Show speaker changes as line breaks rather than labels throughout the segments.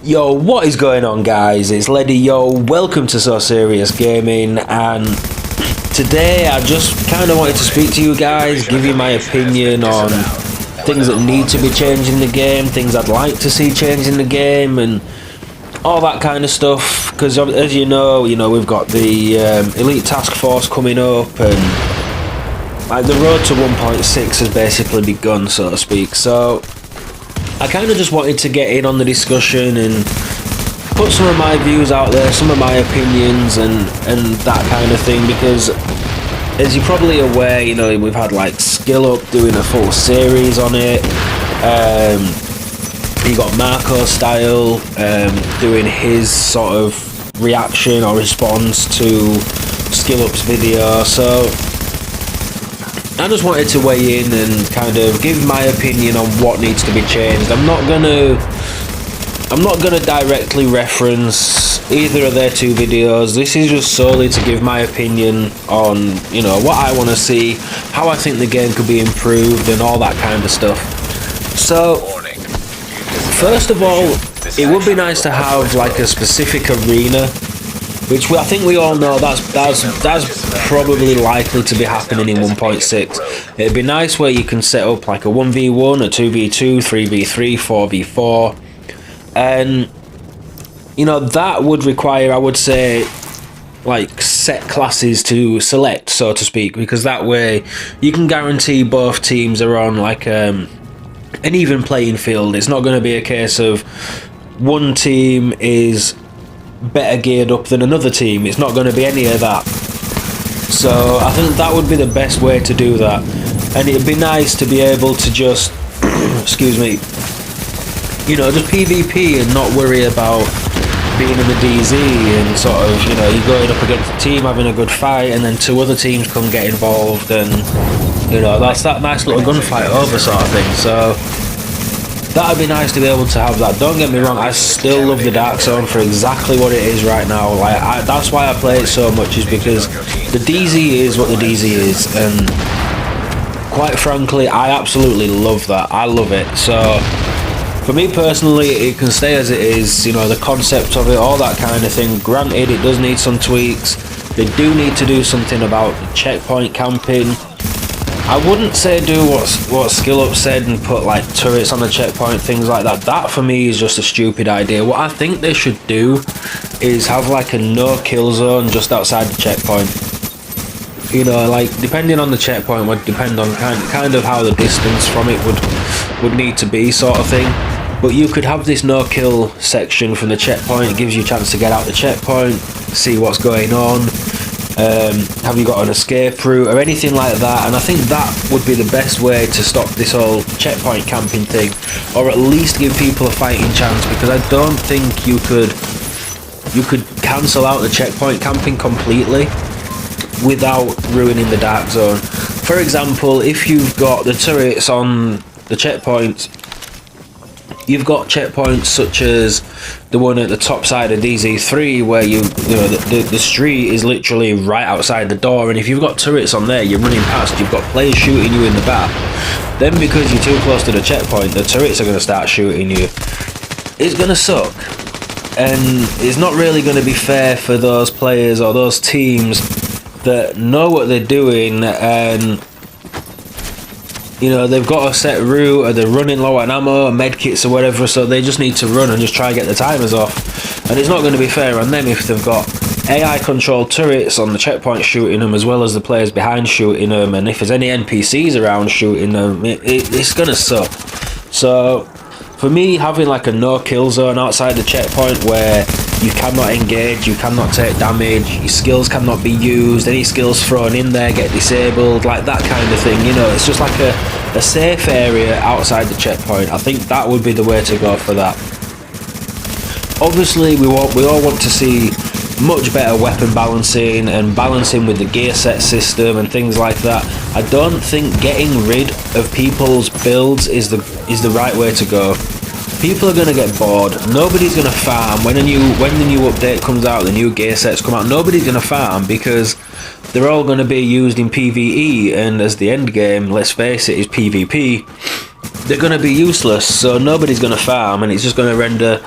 Yo, what is going on, guys? It's Leddy. Yo, welcome to So Serious Gaming, and today I just kind of wanted to speak to you guys, give you my opinion on things that need to be changed in the game, things I'd like to see changed in the game, and all that kind of stuff. Because as you know, we've got the Elite Task Force coming up, and like the road to 1.6 has basically begun, so to speak. So I kind of just wanted to get in on the discussion and put some of my views out there, some of my opinions and that kind of thing, because as you're probably aware, we've had like Skill Up doing a full series on it. You got Marco Style doing his sort of reaction or response to Skill Up's video. So I just wanted to weigh in and kind of give my opinion on what needs to be changed. I'm not gonna directly reference either of their two videos. This is just solely to give my opinion on, what I want to see, how I think the game could be improved, and all that kind of stuff. So, first of all, it would be nice to have like a specific arena, which I think we all know that's probably likely to be happening in 1.6. It'd be nice where you can set up like a 1v1, a 2v2, 3v3, 4v4, and that would require, I would say, like set classes to select, so to speak, because that way you can guarantee both teams are on like an even playing field. It's not going to be a case of one team is better geared up than another team. It's not going to be any of that. So I think that would be the best way to do that, and it'd be nice to be able to just excuse me, just PvP and not worry about being in the DZ and sort of, you're going up against a team having a good fight and then two other teams come get involved, and that's that nice little gunfight over sort of thing. So that'd be nice to be able to have that. Don't get me wrong, I still love the Dark Zone for exactly what it is right now. Like that's why I play it so much, is because the DZ is what the DZ is, and quite frankly, I absolutely love that. I love it. So for me personally, it can stay as it is. The concept of it, all that kind of thing. Granted, it does need some tweaks. They do need to do something about the checkpoint camping. I wouldn't say do what Skill Up said and put like turrets on the checkpoint, things like that. That for me is just a stupid idea. What I think they should do is have like a no kill zone just outside the checkpoint. Like depending on the checkpoint would depend on kind of how the distance from it would need to be, sort of thing. But you could have this no kill section from the checkpoint. It gives you a chance to get out the checkpoint, see what's going on. Have you got an escape route or anything like that? And I think that would be the best way to stop this whole checkpoint camping thing, or at least give people a fighting chance, because I don't think you could cancel out the checkpoint camping completely without ruining the Dark Zone. For example, if you've got the turrets on the checkpoints, you've got checkpoints such as the one at the top side of DZ3 where the street is literally right outside the door, and if you've got turrets on there, you're running past, you've got players shooting you in the back, then because you're too close to the checkpoint, the turrets are going to start shooting you. It's going to suck, and it's not really going to be fair for those players or those teams that know what they're doing, and they've got a set route, or they're running low on ammo, medkits or whatever, so they just need to run and just try and get the timers off. And it's not going to be fair on them if they've got AI controlled turrets on the checkpoint shooting them, as well as the players behind shooting them, and if there's any NPCs around shooting them, it's going to suck. So for me, having like a no kill zone outside the checkpoint where you cannot engage, you cannot take damage, your skills cannot be used, any skills thrown in there get disabled, like that kind of thing, it's just like a safe area outside the checkpoint. I think that would be the way to go for that. Obviously, we all want to see much better weapon balancing and balancing with the gear set system and things like that. I don't think getting rid of people's builds is the right way to go. People are going to get bored. Nobody's going to farm. When the new update comes out, the new gear sets come out, nobody's going to farm, because they're all going to be used in PvE, and as the end game, let's face it, is PvP. they're going to be useless, so nobody's going to farm, and it's just going to render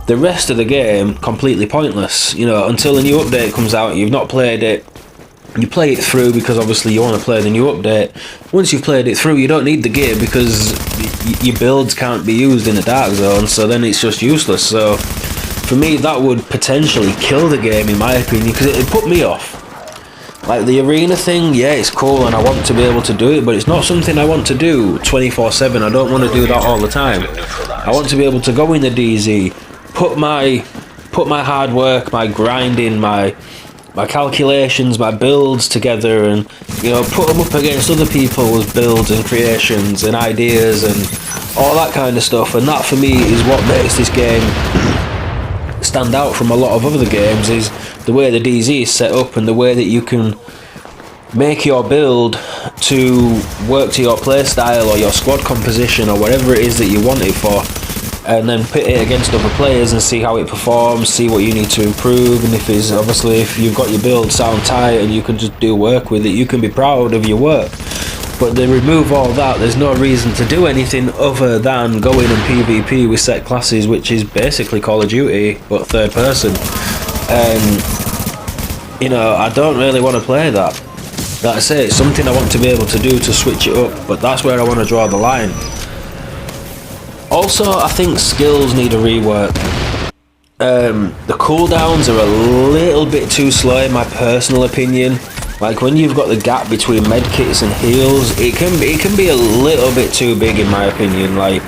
the rest of the game completely pointless. You know, until a new update comes out, you've not played it. You play it through because obviously you want to play the new update. Once you've played it through, you don't need the gear because your builds can't be used in the Dark Zone, so then it's just useless. So for me, that would potentially kill the game, in my opinion, because it'd put me off. Like the arena thing, yeah, it's cool and I want to be able to do it, but it's not something I want to do 24/7. I don't want to do that all the time. I want to be able to go in the DZ, put my hard work, my grinding, my calculations, my builds together, and you know, put them up against other people's builds and creations and ideas and all that kind of stuff. And that for me is what makes this game stand out from a lot of other games, is the way the DZ is set up and the way that you can make your build to work to your playstyle or your squad composition or whatever it is that you want it for, and then put it against other players and see how it performs, see what you need to improve. And if it's obviously, if you've got your build sound tight and you can just do work with it, you can be proud of your work. But they remove all that, there's no reason to do anything other than go in and PvP with set classes, which is basically Call of Duty but third person. And you know, I don't really want to play that. Like I say, it's something I want to be able to do to switch it up, but that's where I want to draw the line. Also, I think skills need a rework. The cooldowns are a little bit too slow in my personal opinion. Like when you've got the gap between medkits and heals, it can be a little bit too big in my opinion. Like,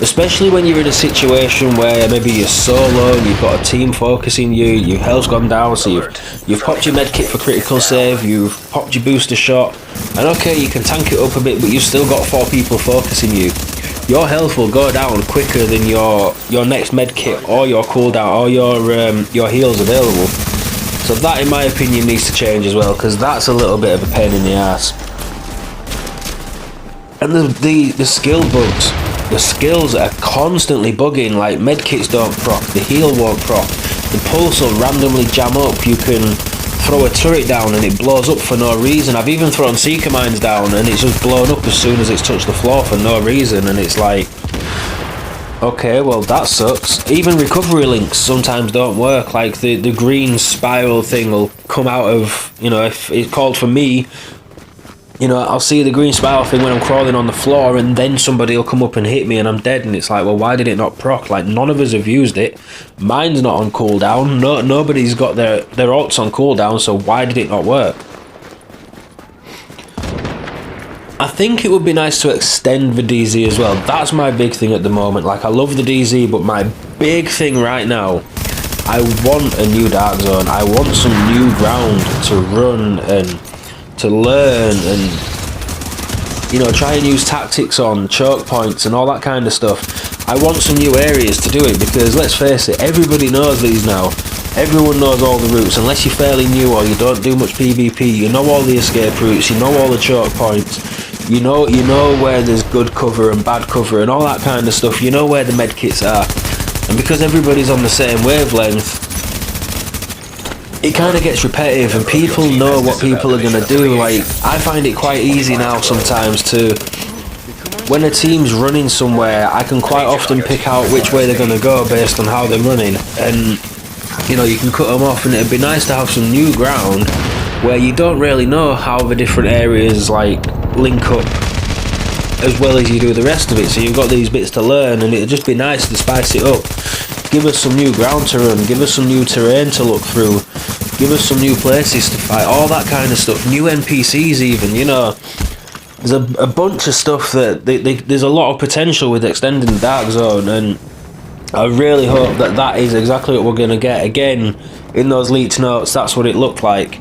especially when you're in a situation where maybe you're solo and you've got a team focusing you, your health's gone down, so you've popped your medkit for critical save, you've popped your booster shot, and okay, you can tank it up a bit, but you've still got 4 people focusing you. Your health will go down quicker than your next medkit or your cooldown or your heals available. So that, in my opinion, needs to change as well, because that's a little bit of a pain in the ass. And the skill bugs, the skills are constantly bugging. Like medkits don't proc, the heal won't proc, the pulse will randomly jam up. You can throw a turret down and it blows up for no reason. I've even thrown seeker mines down and it's just blown up as soon as it's touched the floor for no reason, and it's like, okay, well that sucks. Even recovery links sometimes don't work. Like the green spiral thing will come out of, you know, if it's called for me, you know, I'll see the green spiral thing when I'm crawling on the floor, and then somebody will come up and hit me and I'm dead, and it's like, well, why did it not proc? Like, none of us have used it. Mine's not on cooldown. Nobody's got their ults on cooldown, so why did it not work? I think it would be nice to extend the DZ as well. That's my big thing at the moment. Like, I love the DZ, but my big thing right now, I want a new Dark Zone. I want some new ground to run and to learn, and you know, try and use tactics on choke points and all that kind of stuff. I want some new areas to do it, because let's face it, everybody knows these now. Everyone knows all the routes. Unless you're fairly new or you don't do much PvP, you know all the escape routes, you know all the choke points, you know where there's good cover and bad cover and all that kind of stuff. You know where the medkits are, and because everybody's on the same wavelength, it kind of gets repetitive and people know what people are going to do. Like, I find it quite easy now sometimes to, when a team's running somewhere, I can quite often pick out which way they're going to go based on how they're running, and you know, you can cut them off. And it'd be nice to have some new ground where you don't really know how the different areas like link up as well as you do the rest of it, so you've got these bits to learn, and it'd just be nice to spice it up. Give us some new ground to run, give us some new terrain to look through, give us some new places to fight, all that kind of stuff. New NPCs even, you know. There's a bunch of stuff that there's a lot of potential with extending the Dark Zone, and I really hope that that is exactly what we're going to get. Again, in those leaked notes, that's what it looked like.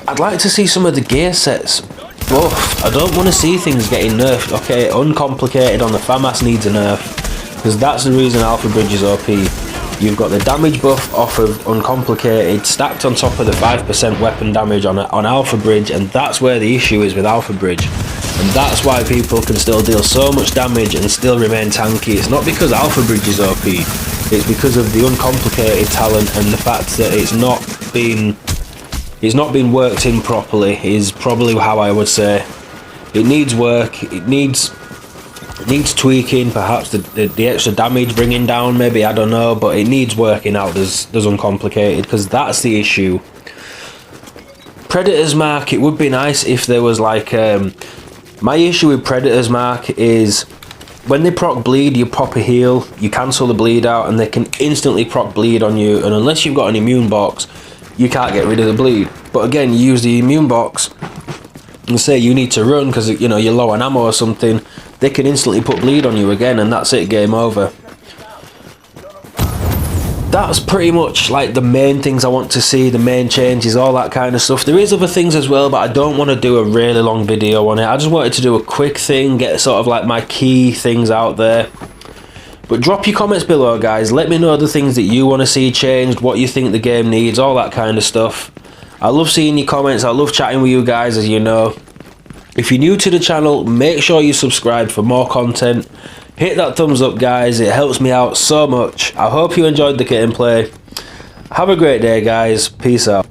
I'd like to see some of the gear sets buffed. I don't want to see things getting nerfed. Okay, uncomplicated on the FAMAS needs a nerf, because that's the reason Alpha Bridge is OP. You've got the damage buff off of uncomplicated stacked on top of the 5% weapon damage on Alpha Bridge, and that's where the issue is with Alpha Bridge. And that's why people can still deal so much damage and still remain tanky. It's not because Alpha Bridge is OP, it's because of the uncomplicated talent, and the fact that it's not been worked in properly is probably how I would say. It needs work, it needs It needs tweaking, perhaps the extra damage bringing down, maybe, I don't know, but it needs working out as uncomplicated, because that's the issue. Predator's Mark, it would be nice if there was like, my issue with Predator's Mark is when they proc bleed, you pop a heal, you cancel the bleed out, and they can instantly proc bleed on you, and unless you've got an immune box, you can't get rid of the bleed. But again, you use the immune box and say you need to run because, you know, you're low on ammo or something, they can instantly put bleed on you again, and that's it, game over. That's pretty much like the main things I want to see, the main changes, all that kind of stuff. There is other things as well, but I don't want to do a really long video on it. I just wanted to do a quick thing, get sort of like my key things out there. But drop your comments below, guys. Let me know the things that you want to see changed, what you think the game needs, all that kind of stuff. I love seeing your comments. I love chatting with you guys, as you know. If you're new to the channel, make sure you subscribe for more content. Hit that thumbs up, guys. It helps me out so much. I hope you enjoyed the gameplay. Have a great day, guys. Peace out.